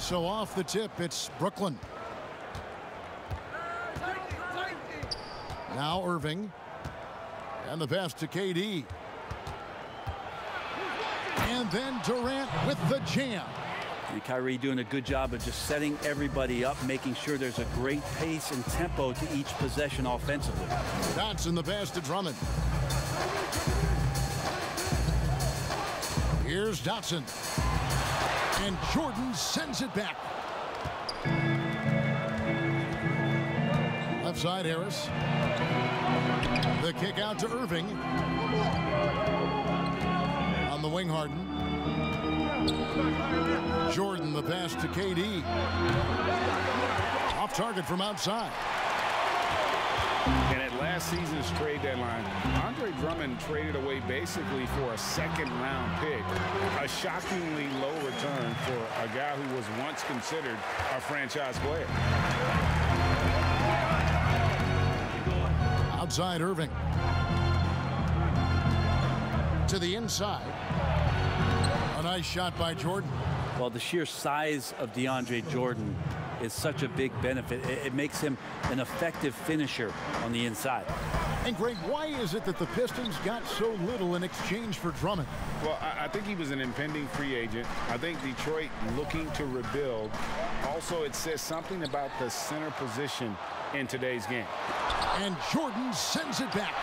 So off the tip, it's Brooklyn. Now Irving. And the pass to KD. And then Durant with the jam. And Kyrie doing a good job of just setting everybody up, making sure there's a great pace and tempo to each possession offensively. Dotson the pass to Drummond. Here's Dotson. And Jordan sends it back. Left side, Harris. The kick out to Irving. On the wing, Harden. Jordan the pass to KD. Off target from outside. And at last season's trade deadline, Andre Drummond traded away basically for a second-round pick. A shockingly low return for a guy who was once considered a franchise player. Outside Irving. To the inside. A nice shot by Jordan. Well, the sheer size of DeAndre Jordan is such a big benefit. It makes him an effective finisher on the inside. And Greg, why is it that the Pistons got so little in exchange for Drummond? Well, I think he was an impending free agent. I think Detroit looking to rebuild. Also, it says something about the center position in today's game. And Jordan sends it back.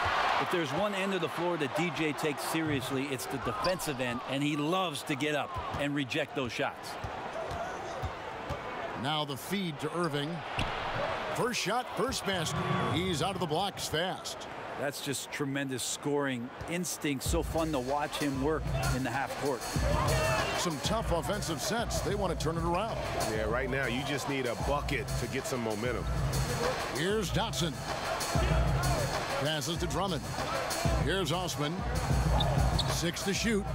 If there's one end of the floor that DJ takes seriously, it's the defensive end, and he loves to get up and reject those shots. Now the feed to Irving. First shot, first basket. He's out of the blocks fast. That's just tremendous scoring instinct. So fun to watch him work in the half court. Some tough offensive sets. They want to turn it around. Yeah, right now you just need a bucket to get some momentum. Here's Dotson. Passes to Drummond. Here's Osman. 6 to shoot.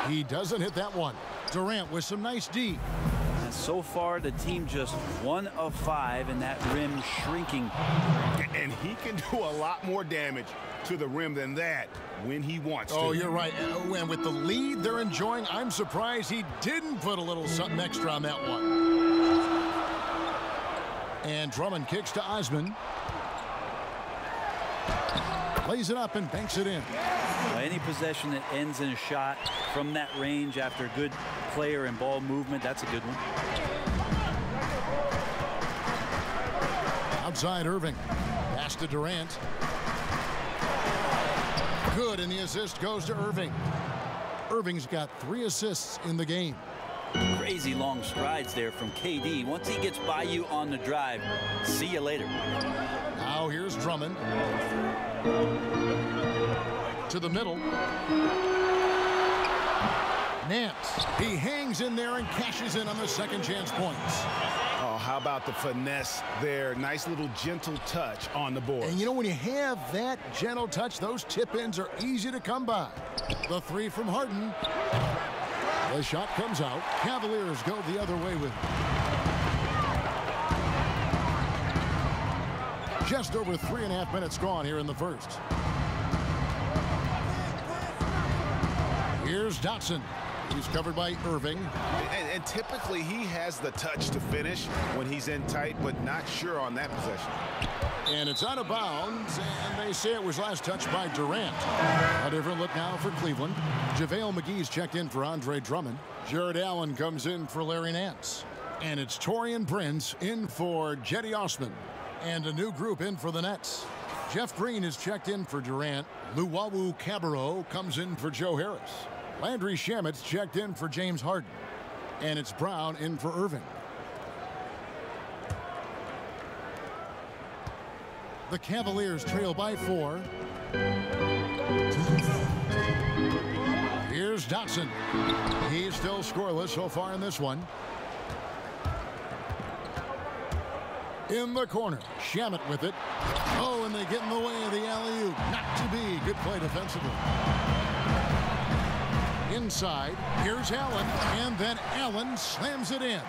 He doesn't hit that one. Durant with some nice D. And so far, the team just 1 of 5, and that rim shrinking. And he can do a lot more damage to the rim than that when he wants to. Oh, you're right. And with the lead they're enjoying, I'm surprised he didn't put a little something extra on that one. And Drummond kicks to Osman. Lays it up and banks it in. Any possession that ends in a shot from that range after good player and ball movement, that's a good one. Outside Irving. Pass to Durant. Good, and the assist goes to Irving. Irving's got 3 assists in the game. Crazy long strides there from KD. Once he gets by you on the drive, see you later. Now here's Drummond. To the middle. Nance. He hangs in there and cashes in on the second chance points. Oh, how about the finesse there? Nice little gentle touch on the board. And you know, when you have that gentle touch, those tip-ins are easy to come by. The 3 from Harden. The shot comes out. Cavaliers go the other way with it. Just over 3.5 minutes gone here in the first. Here's Dotson. He's covered by Irving. And typically he has the touch to finish when he's in tight, but not sure on that possession. And it's out of bounds, and they say it was last touched by Durant. A different look now for Cleveland. JaVale McGee's checked in for Andre Drummond. Jared Allen comes in for Larry Nance. And it's Taurean Prince in for Jetty Osman. And a new group in for the Nets. Jeff Green is checked in for Durant. Luwawu Cabarro comes in for Joe Harris. Landry Shamit's checked in for James Harden. And it's Brown in for Irving. The Cavaliers trail by 4. Here's Dotson. He's still scoreless so far in this one. In the corner, Shamet with it. Oh, and they get in the way of the alley-oop. Not to be. Good play defensively. Inside, here's Allen, and then Allen slams it in.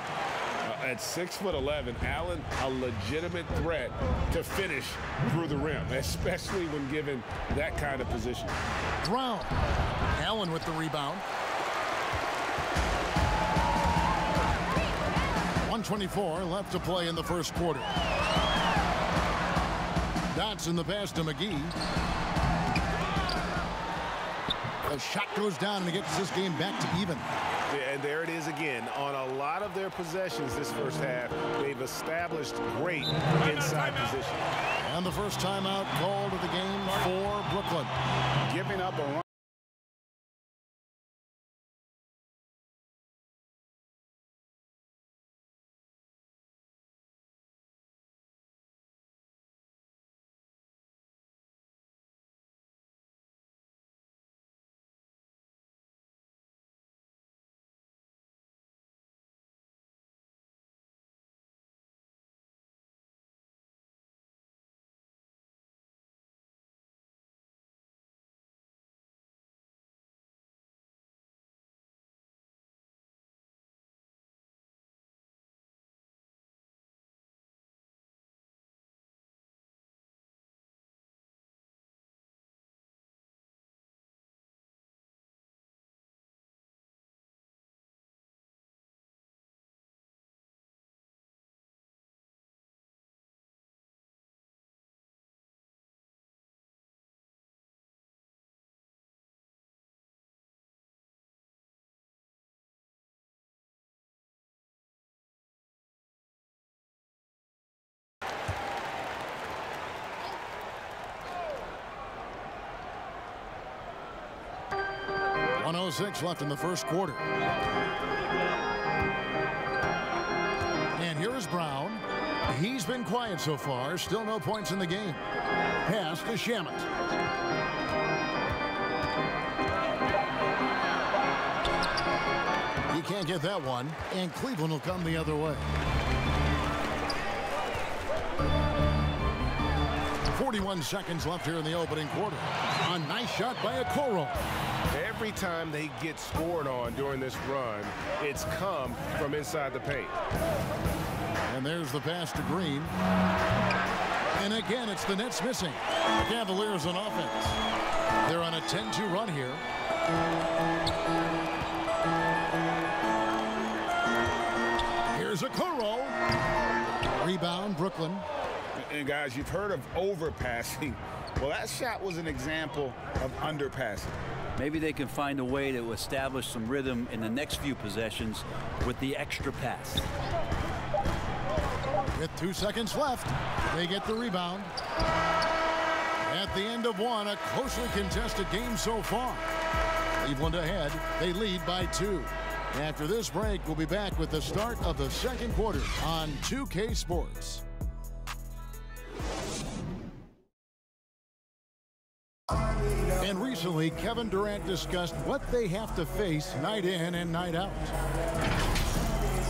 At 6'11", Allen, a legitimate threat to finish through the rim, especially when given that kind of position. Brown. Allen with the rebound. 1:24 left to play in the first quarter. Dotson the pass to McGee. The shot goes down and it gets this game back to even. Yeah, and there it is again. On a lot of their possessions this first half, they've established great inside position. And the first timeout called of the game for Brooklyn. Giving up a run. .106 left in the first quarter. And here is Brown. He's been quiet so far. Still no points in the game. Pass to Shamet. He can't get that one. And Cleveland will come the other way. 41 seconds left here in the opening quarter. A nice shot by Okoro. Every time they get scored on during this run, it's come from inside the paint. And there's the pass to Green. And again, it's the Nets missing. The Cavaliers on offense. They're on a 10-2 run here. Here's Okoro. Rebound, Brooklyn. And guys, you've heard of overpassing. Well, that shot was an example of underpassing. Maybe they can find a way to establish some rhythm in the next few possessions with the extra pass. With 2 seconds left, they get the rebound. At the end of one, a closely contested game so far. Cleveland ahead. They lead by 2. After this break, we'll be back with the start of the second quarter on 2K Sports. And recently, Kevin Durant discussed what they have to face night in and night out.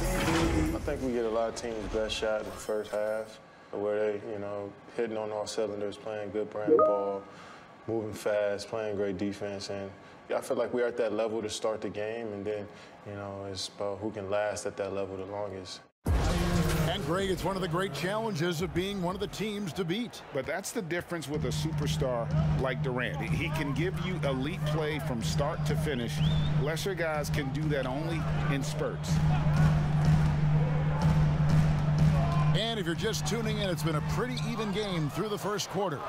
I think we get a lot of teams' best shot in the first half, where they, hitting on all cylinders, playing good brand of ball, moving fast, playing great defense. And I feel like we're at that level to start the game, and then, it's about who can last at that level the longest. And Greg, it's one of the great challenges of being one of the teams to beat. But that's the difference with a superstar like Durant. He can give you elite play from start to finish. Lesser guys can do that only in spurts. And if you're just tuning in, it's been a pretty even game through the first quarter.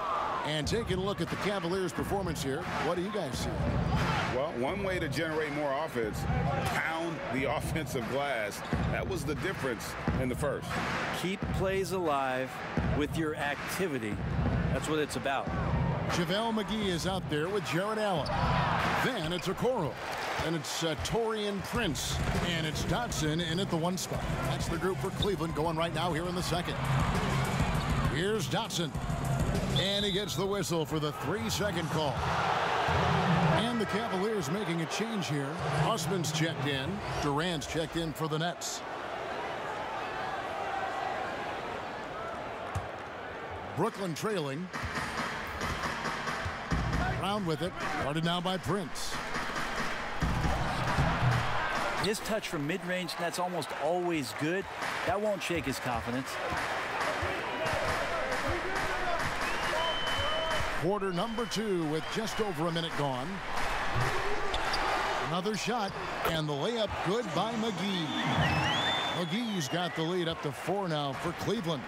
And taking a look at the Cavaliers' performance here, what do you guys see? Well, one way to generate more offense, pound the offensive glass. That was the difference in the first. Keep plays alive with your activity. That's what it's about. JaVale McGee is out there with Jared Allen. Then it's Okoro. And it's Taurean Prince. And it's Dotson in at the 1 spot. That's the group for Cleveland going right now here in the second. Here's Dotson. And he gets the whistle for the 3-second call. And the Cavaliers making a change here. Husband's checked in. Durant's checked in for the Nets. Brooklyn trailing. Brown with it. Guarded now by Prince. His touch from mid-range, that's almost always good. That won't shake his confidence. Quarter number 2 with just over a minute gone. Another shot, and the layup good by McGee. McGee's got the lead up to 4 now for Cleveland.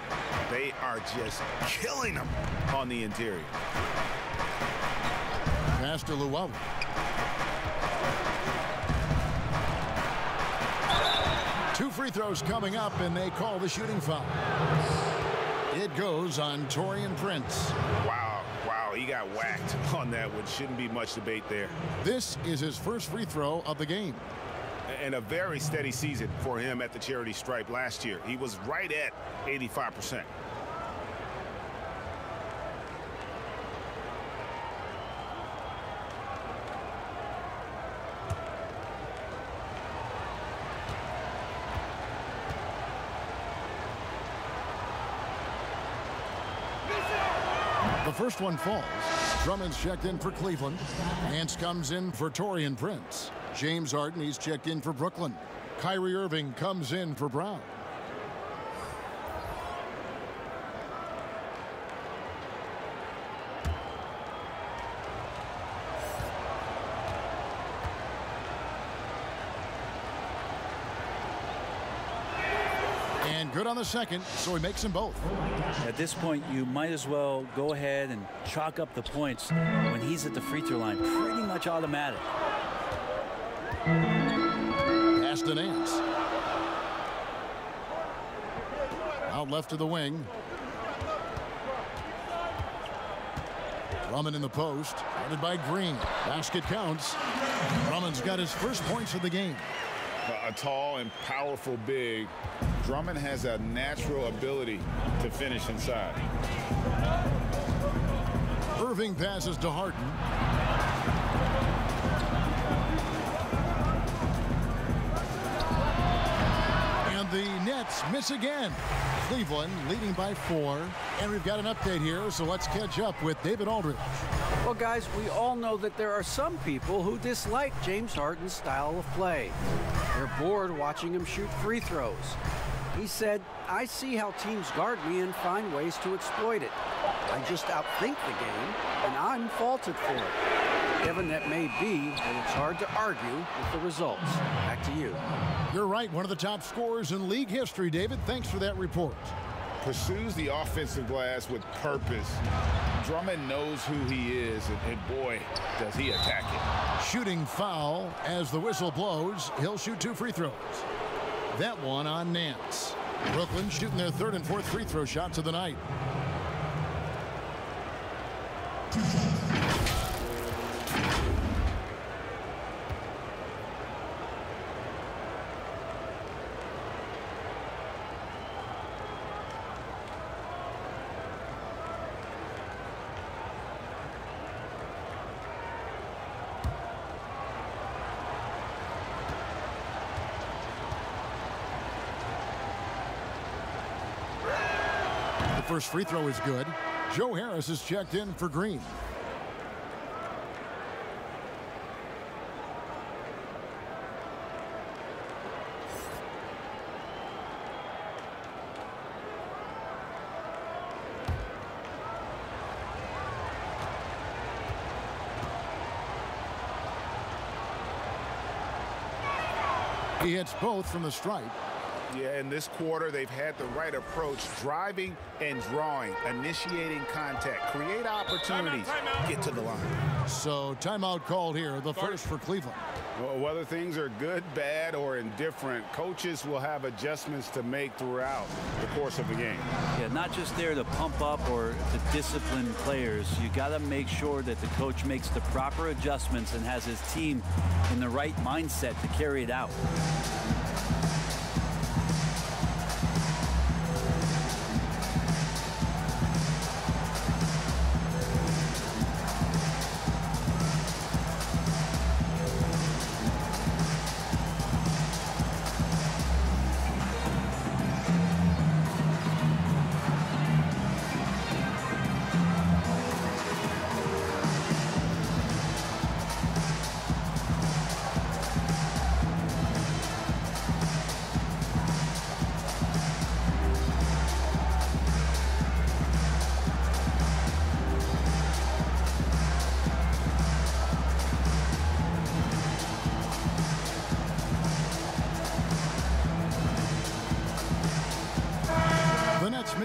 They are just killing them on the interior. Pass to Llewellyn. Two free throws coming up, and they call the shooting foul. It goes on Taurean Prince. Wow, he got whacked on that one. Shouldn't be much debate there. This is his first free throw of the game. And a very steady season for him at the charity stripe last year. He was right at 85%. The first one falls. Drummond's checked in for Cleveland. Nance comes in for Taurean Prince. James Harden, he's checked in for Brooklyn. Kyrie Irving comes in for Brown. And good on the second, so he makes them both. At this point, you might as well go ahead and chalk up the points when he's at the free throw line. Pretty much automatic. Pass to Nance. Out left to the wing. Drummond in the post. Guarded by Green. Basket counts. Drummond's got his first points of the game. A tall and powerful big. Drummond has a natural ability to finish inside. Irving passes to Harden. And the Nets miss again. Cleveland leading by 4. And we've got an update here, so let's catch up with David Aldridge. Well, guys, we all know that there are some people who dislike James Harden's style of play. They're bored watching him shoot free throws. He said, "I see how teams guard me and find ways to exploit it. I just outthink the game, and I'm faulted for it." Given that may be, but it's hard to argue with the results. Back to you. You're right, one of the top scorers in league history, David. Thanks for that report. Pursues the offensive glass with purpose. Drummond knows who he is, and boy, does he attack it. Shooting foul as the whistle blows. He'll shoot 2 free throws. That one on Nance. Brooklyn shooting their 3rd and 4th free throw shots of the night. First free throw is good. Joe Harris is checked in for Green. He hits both from the stripe. Yeah, in this quarter, they've had the right approach, driving and drawing, initiating contact, create opportunities, get to the line. So timeout called here, the first for Cleveland. Well, whether things are good, bad, or indifferent, coaches will have adjustments to make throughout the course of the game. Yeah, not just there to pump up or to discipline players. You got to make sure that the coach makes the proper adjustments and has his team in the right mindset to carry it out.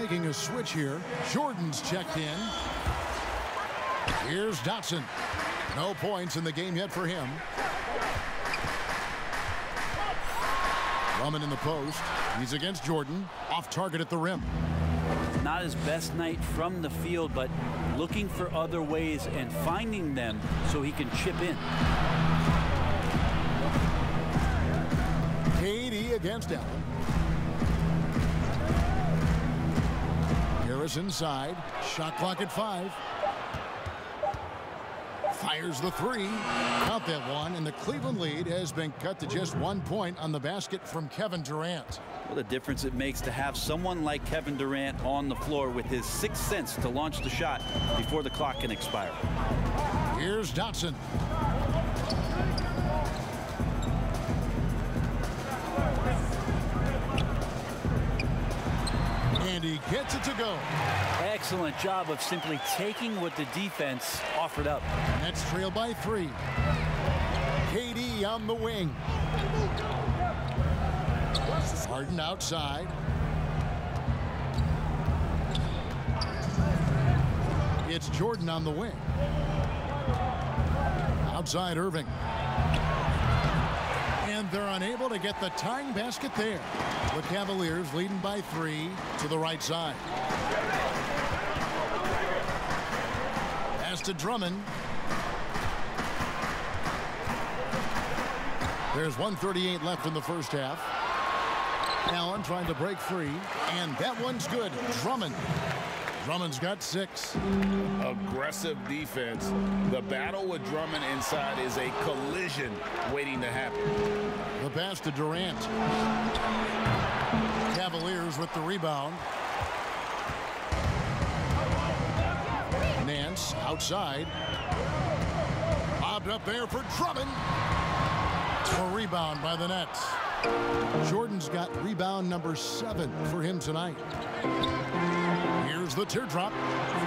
making a switch here. Jordan's checked in. Here's Dotson. No points in the game yet for him. Drummond in the post. He's against Jordan. Off target at the rim. Not his best night from the field, but looking for other ways and finding them so he can chip in. KD against Allen. Harris inside. Shot clock at 5. Fires the 3. Count that one, and the Cleveland lead has been cut to just 1 point on the basket from Kevin Durant. What a difference it makes to have someone like Kevin Durant on the floor with his sixth sense to launch the shot before the clock can expire. Here's Dotson. And he gets it to go. Excellent job of simply taking what the defense offered up. Nets trail by 3. KD on the wing. Harden outside. It's Jordan on the wing. Outside Irving. And they're unable to get the tying basket there. The Cavaliers leading by 3 to the right side. Pass to Drummond. There's 1:38 left in the first half. Allen trying to break free, and that one's good. Drummond's got 6. Aggressive defense. The battle with Drummond inside is a collision waiting to happen. The pass to Durant. Cavaliers with the rebound. Nance outside. Bobbed up there for Drummond. A rebound by the Nets. Jordan's got rebound number 7 for him tonight. Here's the teardrop.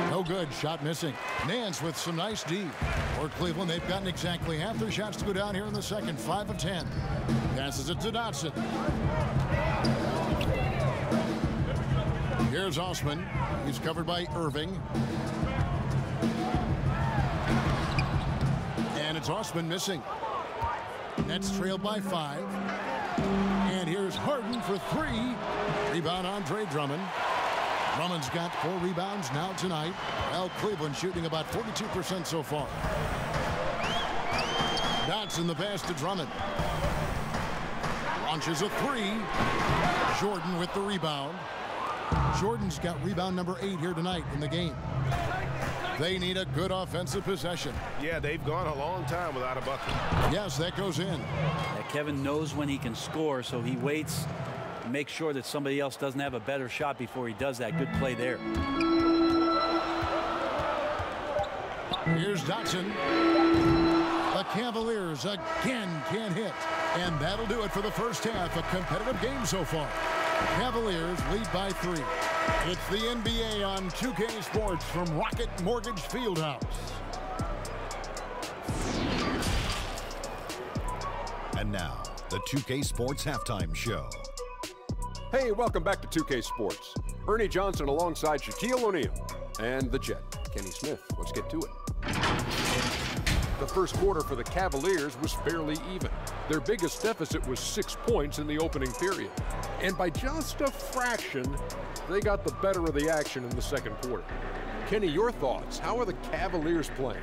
No good. Shot missing. Nance with some nice D. For Cleveland, they've gotten exactly half their shots to go down here in the second. 5 of 10. Passes it to Dotson. Here's Osman. He's covered by Irving. And it's Osman missing. Nets trailed by 5. And here's Harden for 3. Rebound Andre Drummond. Drummond's got 4 rebounds now tonight. Well, Cleveland shooting about 42% so far. Dotson the pass to Drummond. Launches a 3. Jordan with the rebound. Jordan's got rebound number 8 here tonight in the game. They need a good offensive possession. Yeah, they've gone a long time without a bucket. Yes, that goes in. Yeah, Kevin knows when he can score, so he waits to make sure that somebody else doesn't have a better shot before he does that. Good play there. Here's Dotson. The Cavaliers again can't hit. And that'll do it for the first half. A competitive game so far. Cavaliers lead by 3. It's the NBA on 2K Sports from Rocket Mortgage Fieldhouse. And now, the 2K Sports Halftime Show. Hey, welcome back to 2K Sports. Ernie Johnson alongside Shaquille O'Neal and the Jet, Kenny Smith. Let's get to it. The first quarter for the Cavaliers was fairly even. Their biggest deficit was 6 points in the opening period. And by just a fraction, they got the better of the action in the second quarter. Kenny, your thoughts? How are the Cavaliers playing?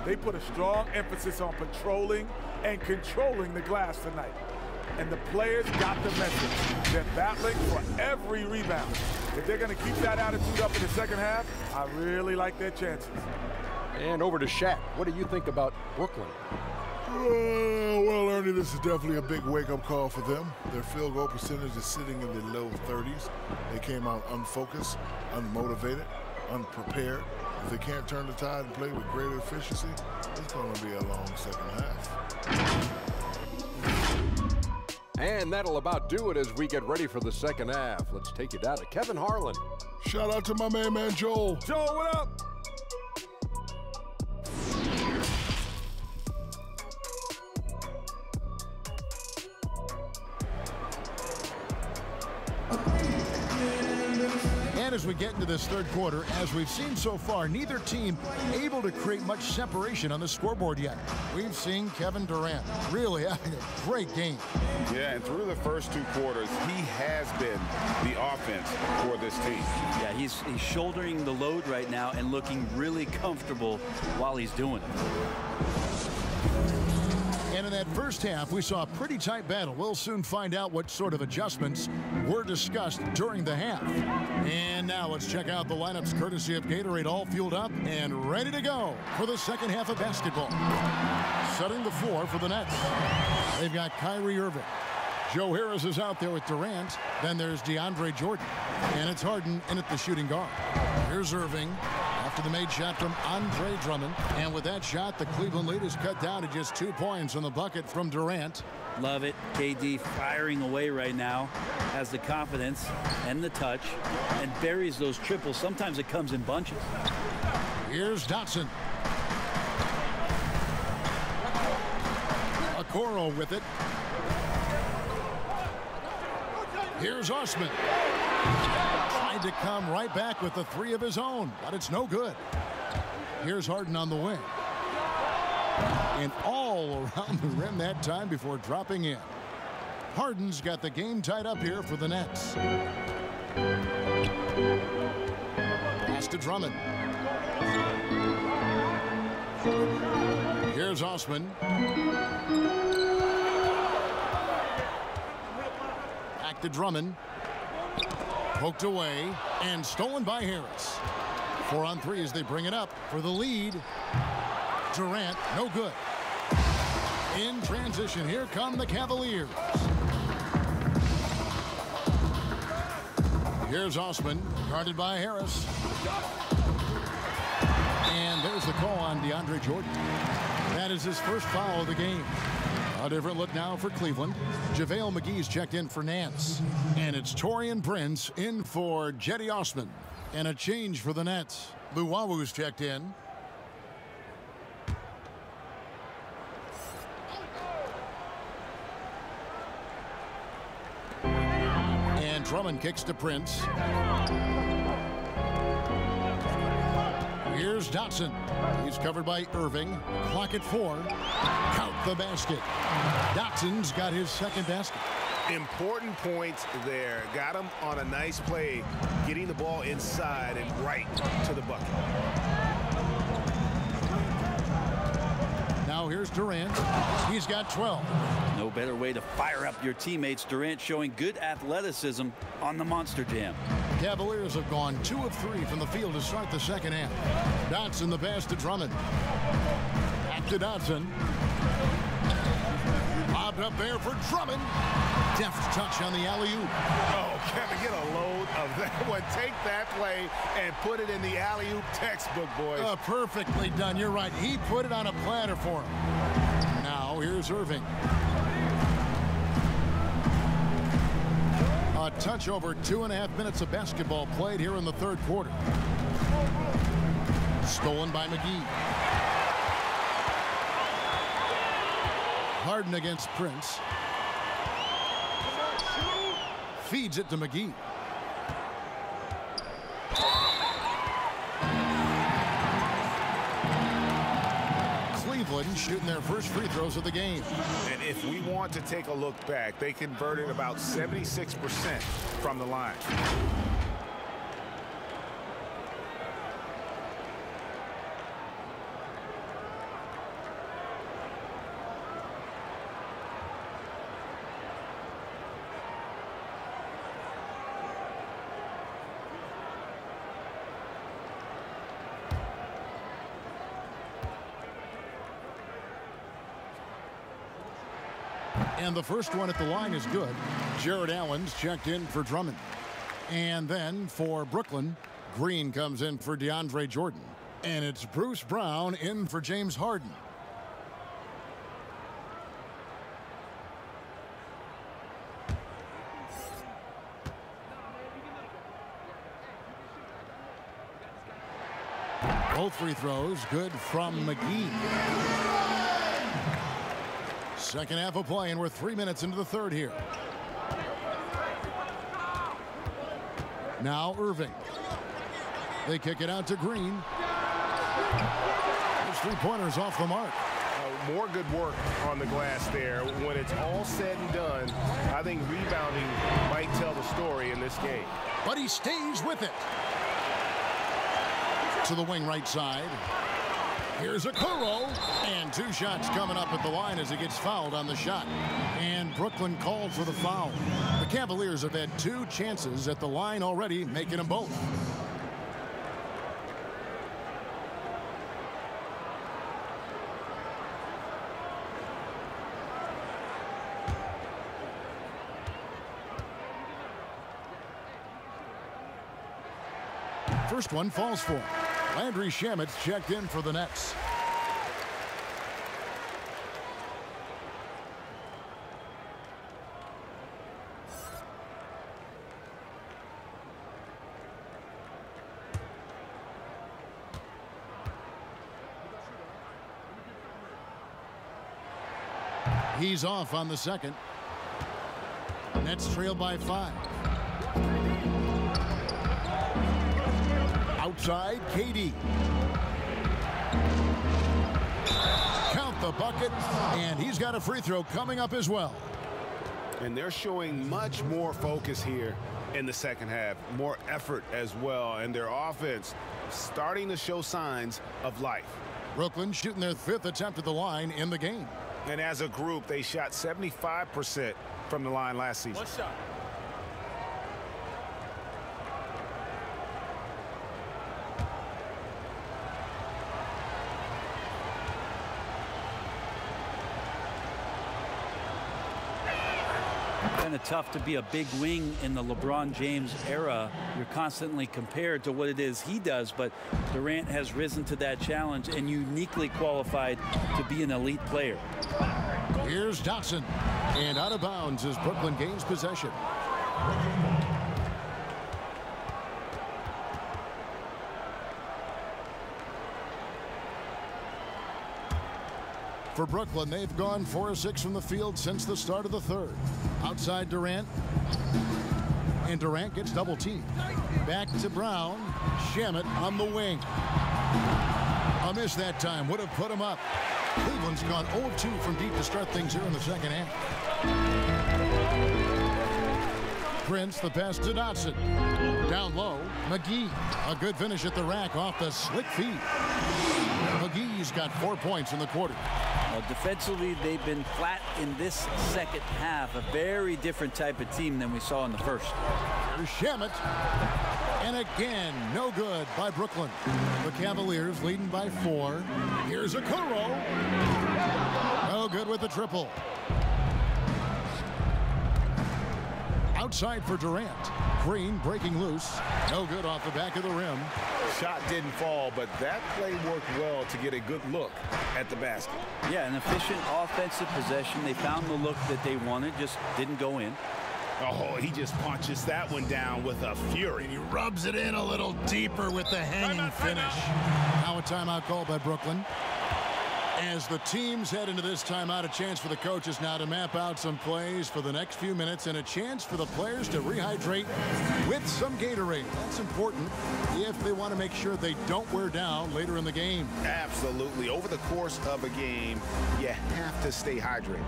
They put a strong emphasis on patrolling and controlling the glass tonight. And the players got the message. They're battling for every rebound. If they're going to keep that attitude up in the second half, I really like their chances. And over to Shaq. What do you think about Brooklyn? Well, Ernie, this is definitely a big wake-up call for them. Their field goal percentage is sitting in the low 30s. They came out unfocused, unmotivated, unprepared. If they can't turn the tide and play with greater efficiency, it's going to be a long second half. And that'll about do it as we get ready for the second half. Let's take you down to Kevin Harlan. Shout out to my man Joel. Joel, what up? And as we get into this third quarter, as we've seen so far, neither team able to create much separation on the scoreboard yet. We've seen Kevin Durant really having a great game. Yeah, and through the first 2 quarters, he has been the offense for this team. Yeah, he's shouldering the load right now and looking really comfortable while he's doing it. And in that first half, we saw a pretty tight battle. We'll soon find out what sort of adjustments were discussed during the half. And now let's check out the lineups courtesy of Gatorade, all fueled up and ready to go for the second half of basketball. Setting the floor for the Nets. They've got Kyrie Irving. Joe Harris is out there with Durant. Then there's DeAndre Jordan. And it's Harden in at the shooting guard. Here's Irving. After the made shot from Andre Drummond. And with that shot, the Cleveland lead is cut down to just 2 points on the bucket from Durant. Love it. KD firing away right now. Has the confidence and the touch and buries those triples. Sometimes it comes in bunches. Here's Dotson. Okoro with it. Here's Osman. Tried to come right back with the 3 of his own, but it's no good. Here's Harden on the wing. And all around the rim that time before dropping in. Harden's got the game tied up here for the Nets. Pass to Drummond. Here's Osman. Back to Drummond. Poked away and stolen by Harris. 4 on 3 as they bring it up for the lead. Durant, no good. In transition, here come the Cavaliers. Here's Osman, guarded by Harris. And there's the call on DeAndre Jordan. That is his first foul of the game. A different look now for Cleveland. JaVale McGee's checked in for Nance. And it's Taurean Prince in for Jetty Osman. And a change for the Nets. Luwawu's checked in. And Drummond kicks to Prince. Here's Dotson. He's covered by Irving. Clock at 4. Count the basket. Dotson's got his second basket. Important points there. Got him on a nice play, getting the ball inside and right to the bucket. Now here's Durant. He's got 12. No better way to fire up your teammates. Durant showing good athleticism on the Monster Jam. Cavaliers have gone 2 of 3 from the field to start the second half. Dotson the pass to Drummond. Back to Dotson. Lobbed up there for Drummond. Deft touch on the alley-oop. Oh, Kevin, get a load of that one. Take that play and put it in the alley-oop textbook, boys. Perfectly done. You're right. He put it on a platter for him. Now here's Irving. A touch over 2.5 minutes of basketball played here in the third quarter. Stolen by McGee. Harden against Prince. Feeds it to McGee. Cleveland shooting their first free throws of the game. And if we want to take a look back, they converted about 76% from the line. And the first one at the line is good. Jared Allen's checked in for Drummond. And then for Brooklyn, Green comes in for DeAndre Jordan. And it's Bruce Brown in for James Harden. Both free throws good from McGee. Second half of play, and we're 3 minutes into the third here. Now Irving. They kick it out to Green. His three-pointers off the mark. More good work on the glass there. When it's all said and done, I think rebounding might tell the story in this game. But he stays with it. To the wing right side. Here's a Kuro, and 2 shots coming up at the line as he gets fouled on the shot. And Brooklyn called for the foul. The Cavaliers have had 2 chances at the line already, making them both. First one falls for him. Landry Shamet's checked in for the Nets. He's off on the second. Nets trail by 5. Outside, KD. Count the bucket, and he's got a free throw coming up as well. And they're showing much more focus here in the second half. More effort as well, and their offense starting to show signs of life. Brooklyn shooting their 5th attempt at the line in the game. And as a group, they shot 75% from the line last season. One shot. Kind of tough to be a big wing in the LeBron James era. You're constantly compared to what it is he does, but Durant has risen to that challenge and uniquely qualified to be an elite player. Here's Dotson, and out of bounds as Brooklyn gains possession. For Brooklyn, they've gone 4 of 6 from the field since the start of the third. Outside Durant. And Durant gets double teamed. Back to Brown. Shamet on the wing. A miss that time. Would have put him up. Cleveland's gone 0 of 2 from deep to start things here in the second half. Prince, the pass to Dotson. Down low, McGee. A good finish at the rack off the slick feed. McGee's got 4 points in the quarter. Defensively, they've been flat in this second half. A very different type of team than we saw in the first. Here's Shamet. And again, no good by Brooklyn. The Cavaliers leading by 4. Here's a Kuro. No good with the triple. Outside for Durant. Green breaking loose. No good off the back of the rim. Shot didn't fall, but that play worked well to get a good look at the basket. Yeah, an efficient offensive possession. They found the look that they wanted, just didn't go in. Oh, he just punches that one down with a fury. And he rubs it in a little deeper with the hanging finish. Now a timeout called by Brooklyn. As the teams head into this timeout, a chance for the coaches now to map out some plays for the next few minutes and a chance for the players to rehydrate with some Gatorade. That's important if they want to make sure they don't wear down later in the game. Absolutely. Over the course of a game, you have to stay hydrated.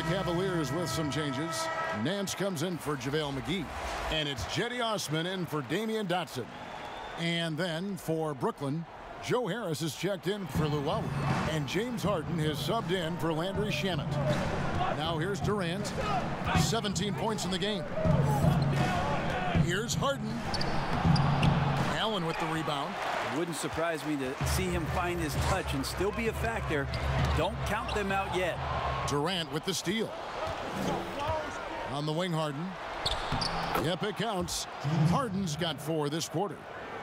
Cavaliers with some changes. Nance comes in for JaVale McGee. And it's Jetty Osman in for Damian Dotson. And then for Brooklyn, Joe Harris is checked in for Luwawu. And James Harden is subbed in for Landry Shamet. Now here's Durant. 17 points in the game. Here's Harden. Allen with the rebound. Wouldn't surprise me to see him find his touch and still be a factor. Don't count them out yet. Durant with the steal. On the wing, Harden. Yep, it counts. Harden's got 4 this quarter.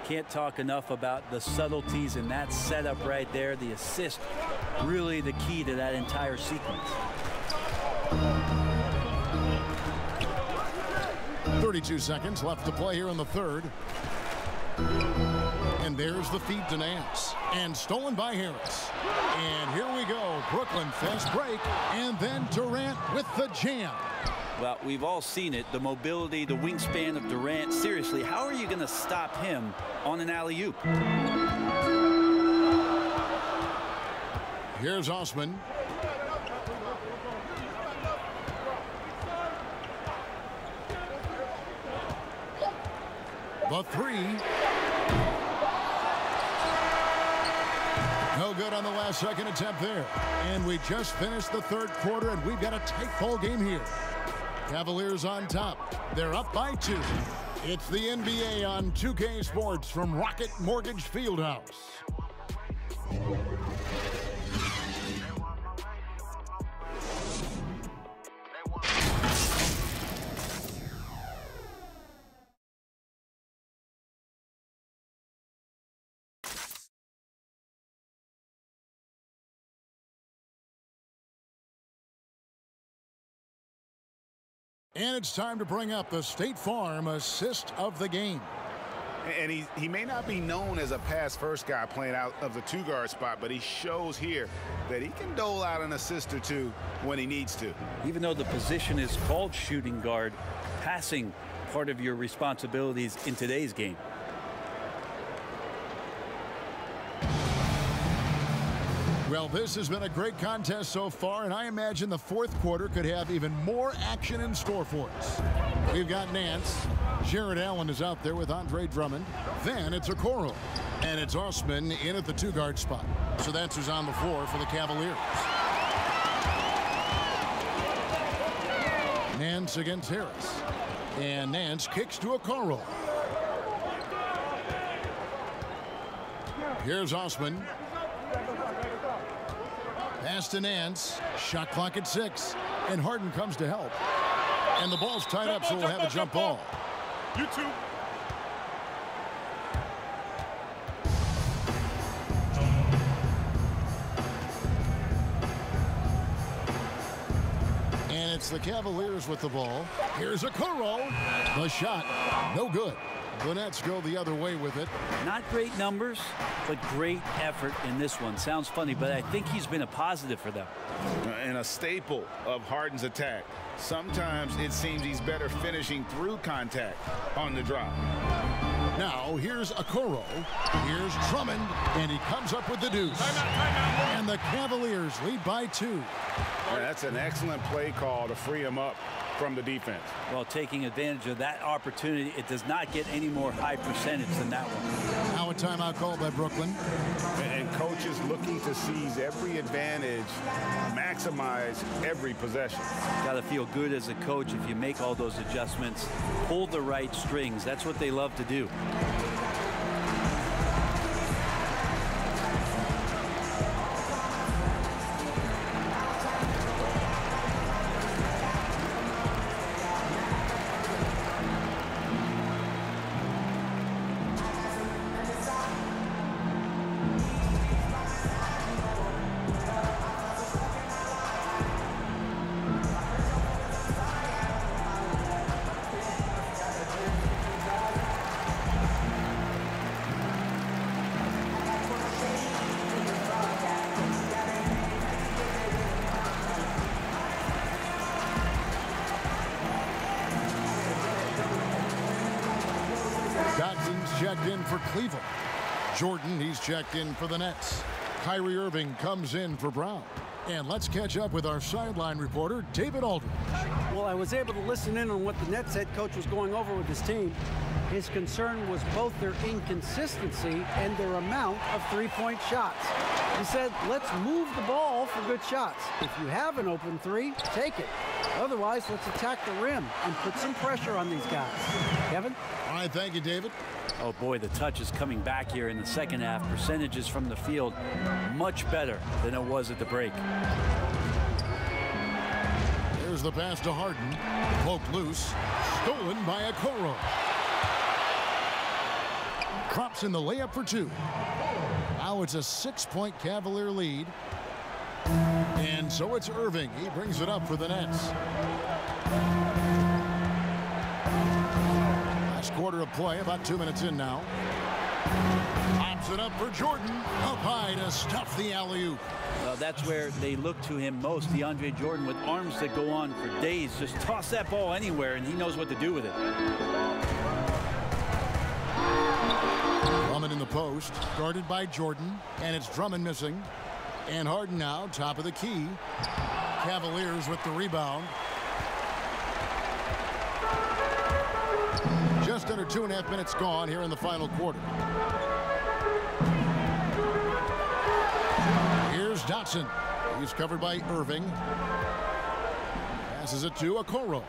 Can't talk enough about the subtleties in that setup right there. The assist, really the key to that entire sequence. 32 seconds left to play here in the third. And there's the feed to Nance. And stolen by Harris. And here we go. Brooklyn fast break. And then Durant with the jam. Well, we've all seen it. The mobility, the wingspan of Durant. Seriously, how are you going to stop him on an alley-oop? Here's Osman. The 3. No good on the last second attempt there. And we just finished the third quarter, and we've got a tight ball game here. Cavaliers on top. They're up by 2. It's the NBA on 2K Sports from Rocket Mortgage Fieldhouse. And it's time to bring up the State Farm assist of the game. And he may not be known as a pass-first guy playing out of the 2-guard spot, but he shows here that he can dole out an assist or 2 when he needs to. Even though the position is called shooting guard, passing part of your responsibilities in today's game. Well, this has been a great contest so far, and I imagine the fourth quarter could have even more action in store for us. We've got Nance. Jared Allen is out there with Andre Drummond. Then it's Okoro. And it's Osman in at the 2-guard spot. So that's who's on the floor for the Cavaliers. Nance against Harris. And Nance kicks to Okoro. Here's Osman. Pass to Nance. Shot clock at 6. And Harden comes to help. And the ball's tied up, so we'll have a jump ball. You too. And it's the Cavaliers with the ball. Here's Okoro. The shot. No good. The Nets go the other way with it. Not great numbers, but great effort in this one. Sounds funny, but I think he's been a positive for them. And a staple of Harden's attack. Sometimes it seems he's better finishing through contact on the drop. Now here's Okoro. Here's Drummond, and he comes up with the deuce. Timeout. And the Cavaliers lead by 2. That's an excellent play call to free him up from the defense. Well, taking advantage of that opportunity, it does not get any more high percentage than that one. Now a timeout called by Brooklyn. And coaches looking to seize every advantage, maximize every possession. Got to feel good as a coach if you make all those adjustments, pull the right strings. That's what they love to do. Checked in for Cleveland. Jordan, he's checked in for the Nets. Kyrie Irving comes in for Brown. And let's catch up with our sideline reporter, David Aldridge. Well, I was able to listen in on what the Nets head coach was going over with his team. His concern was both their inconsistency and their amount of three-point shots. He said, let's move the ball for good shots. If you have an open three, take it. Otherwise, let's attack the rim and put some pressure on these guys. Kevin? All right, thank you, David. Oh boy, the touch is coming back here in the second half. Percentages from the field much better than it was at the break. There's the pass to Harden. Poked loose. Stolen by Okoro. Drops in the layup for two. Now it's a 6-point Cavalier lead. And so it's Irving. He brings it up for the Nets. Last quarter of play, about 2 minutes in now. Pops it up for Jordan. Up high to stuff the alley-oop. That's where they look to him most. DeAndre Jordan, with arms that go on for days, just toss that ball anywhere and he knows what to do with it. Drummond in the post, guarded by Jordan, and it's Drummond missing. And Harden now, top of the key. Cavaliers with the rebound. Just under 2.5 minutes gone here in the final quarter. Here's Dotson. He's covered by Irving. Passes it to Okoro.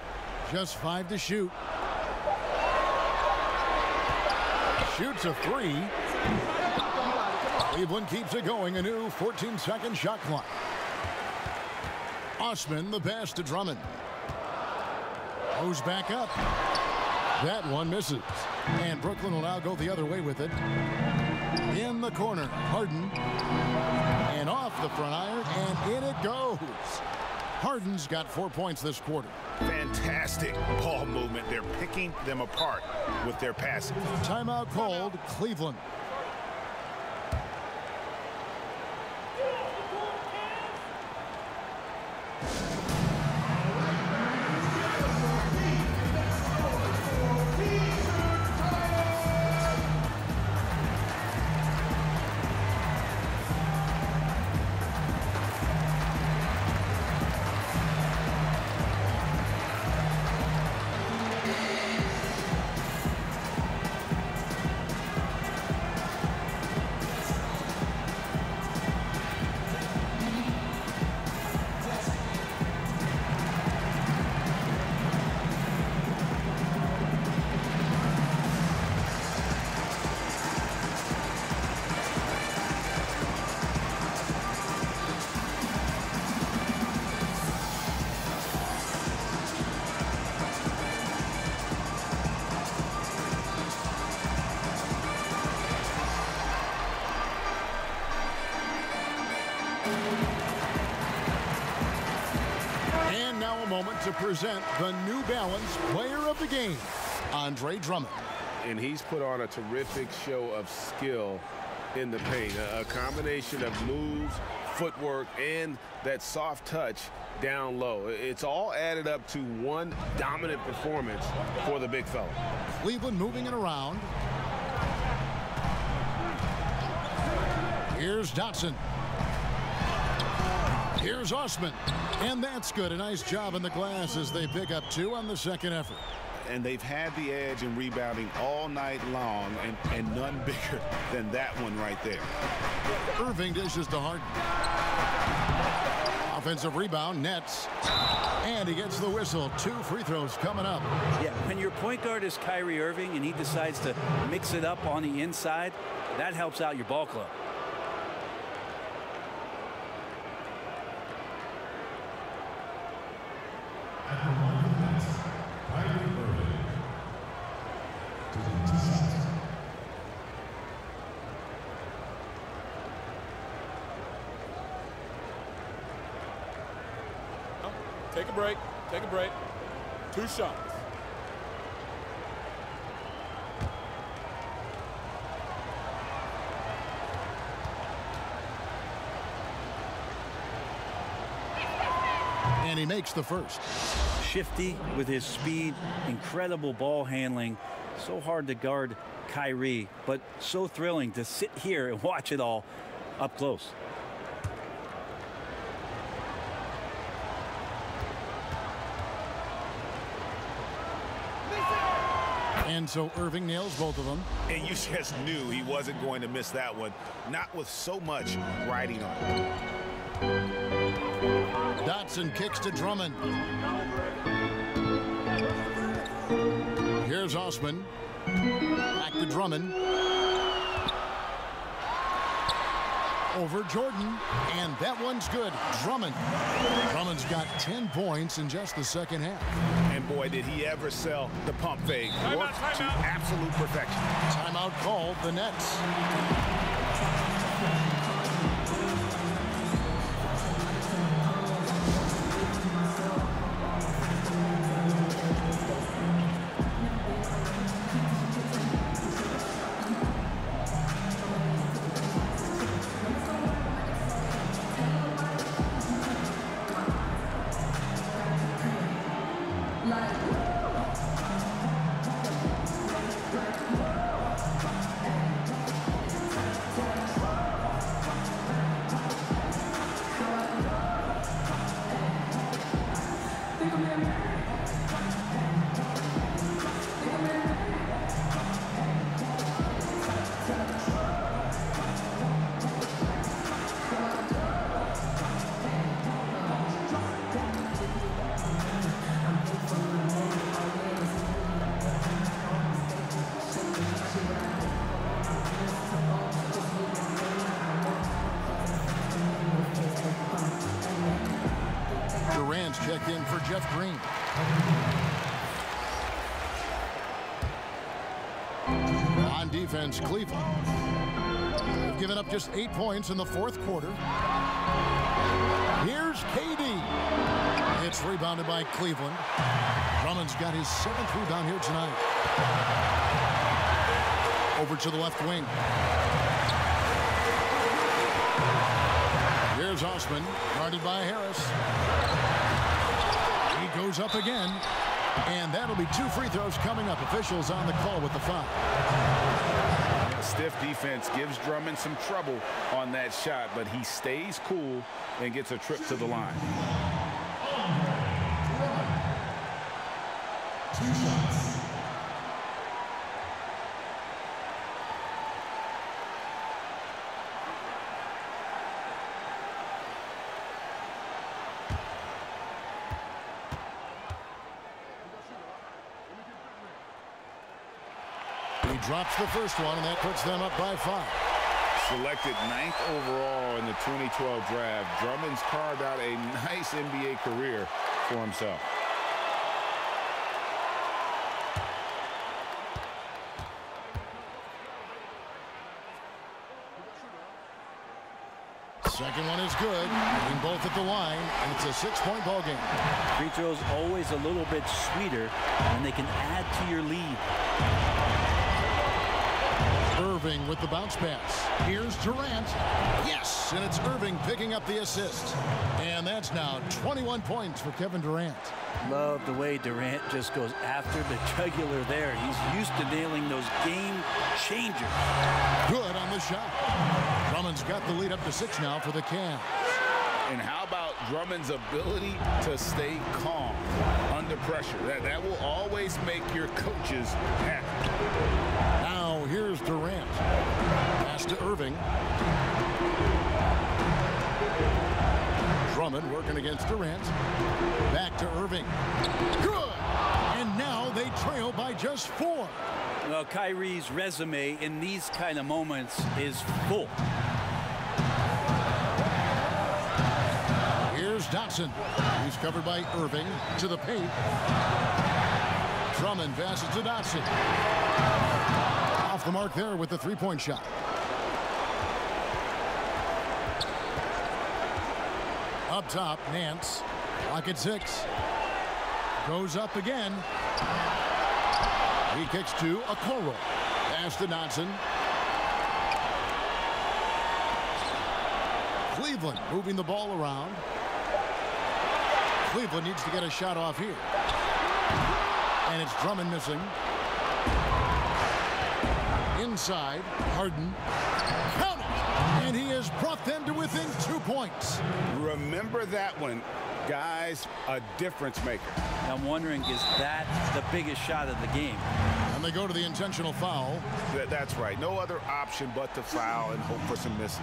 Just 5 to shoot. Shoots a 3. Cleveland keeps it going. A new 14-second shot clock. Osman, the pass to Drummond. Goes back up. That one misses. And Brooklyn will now go the other way with it. In the corner, Harden. And off the front iron, and in it goes. Harden's got 4 points this quarter. Fantastic ball movement. They're picking them apart with their passing. Timeout called, Cleveland. To present the New Balance Player of the Game, Andre Drummond. And he's put on a terrific show of skill in the paint. A combination of moves, footwork, and that soft touch down low. It's all added up to one dominant performance for the big fella. Cleveland moving it around. Here's Dotson. Here's Osman. And that's good. A nice job in the glass as they pick up 2 on the second effort. And they've had the edge in rebounding all night long, and none bigger than that one right there. Irving dishes to Harden. Offensive rebound, Nets. And he gets the whistle. 2 free throws coming up. Yeah, when your point guard is Kyrie Irving and he decides to mix it up on the inside, that helps out your ball club. Take a break. Take a break. 2 shots. And he makes the first. Shifty with his speed, incredible ball handling. So hard to guard Kyrie, but so thrilling to sit here and watch it all up close. And so Irving nails both of them. And you just knew he wasn't going to miss that one, not with so much riding on it. Dotson kicks to Drummond. Here's Osman. Back to Drummond. Over Jordan, and that one's good. Drummond's got 10 points in just the second half. And boy, did he ever sell the pump fake. Worked to absolute perfection. Timeout called, the Nets. Durant checked in for Jeff Green. On defense, Cleveland. They've given up just 8 points in the fourth quarter. Here's KD. It's rebounded by Cleveland. Drummond's got his 7th rebound here tonight. Over to the left wing. Here's Osman, guarded by Harris. He goes up again, and that'll be 2 free throws coming up. Officials on the call with the foul. Stiff defense gives Drummond some trouble on that shot, but he stays cool and gets a trip to the line. 2 shots. He drops the first one, and that puts them up by 5. Selected 9th overall in the 2012 draft, Drummond's carved out a nice NBA career for himself. Second one is good. Getting both at the line, and it's a 6-point ball game. Free throws always a little bit sweeter, and they can add to your lead. Irving with the bounce pass. Here's Durant. Yes, and it's Irving picking up the assist. And that's now 21 points for Kevin Durant. Love the way Durant just goes after the jugular there. He's used to nailing those game changers. Good on the shot. Drummond's got the lead up to 6 now for the Cavs. And how about Drummond's ability to stay calm under pressure? That will always make your coaches happy. Now here's Durant. Pass to Irving. Drummond working against Durant. Back to Irving. Good! And now they trail by just 4. Well, Kyrie's resume in these kind of moments is full. Here's Dotson. He's covered by Irving to the paint. Drummond passes to Dotson. Off the mark there with the 3-point shot. Up top, Nance. Clock at 6. Goes up again. He kicks to Okoro. Pass to Dotson. Cleveland moving the ball around. Cleveland needs to get a shot off here. And it's Drummond missing. Inside, Harden. Count it! And he has brought them to within 2 points. Remember that one. Guys, a difference maker. I'm wondering, is that the biggest shot of the game? A And they go to the intentional foul. That's right. No other option but to foul and hope for some misses.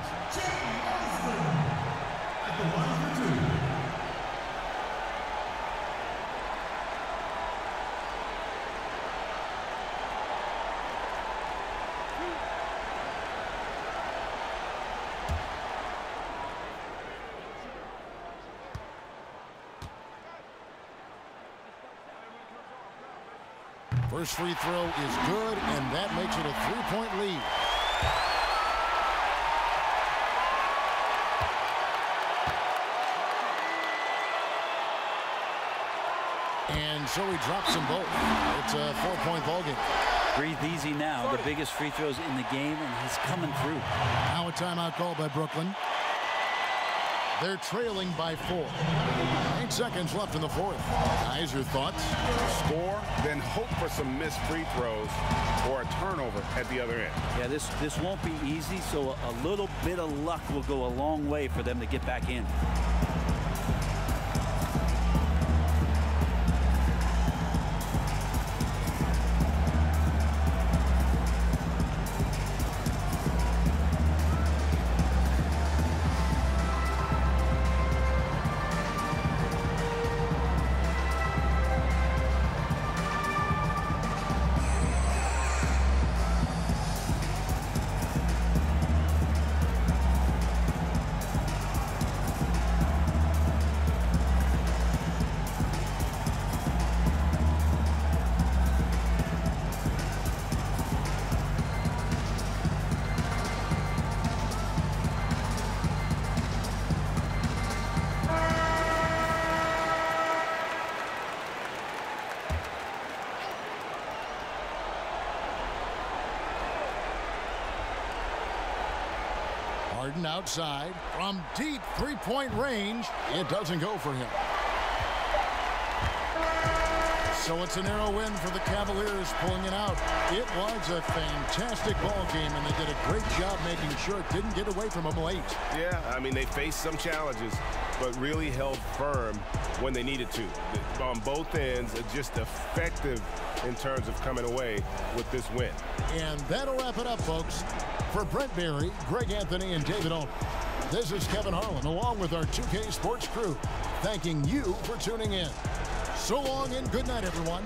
First free throw is good, and that makes it a 3-point lead. And so he drops them both. It's a 4-point ball game. Breathe easy now. The biggest free throws in the game, and he's coming through. Now a timeout call by Brooklyn. They're trailing by 4. 8 seconds left in the fourth. Guys, your thoughts? Score, then hope for some missed free throws or a turnover at the other end. Yeah, this won't be easy, so a little bit of luck will go a long way for them to get back in. Harden outside from deep three-point range. It doesn't go for him. So it's a narrow win for the Cavaliers, pulling it out. It was a fantastic ball game, and they did a great job making sure it didn't get away from them late. Yeah, I mean, they faced some challenges, but really held firm when they needed to. On both ends, just effective in terms of coming away with this win. And that'll wrap it up, folks. For Brent Barry, Greg Anthony, and David Owen, this is Kevin Harlan, along with our 2K Sports crew, thanking you for tuning in. So long and good night, everyone.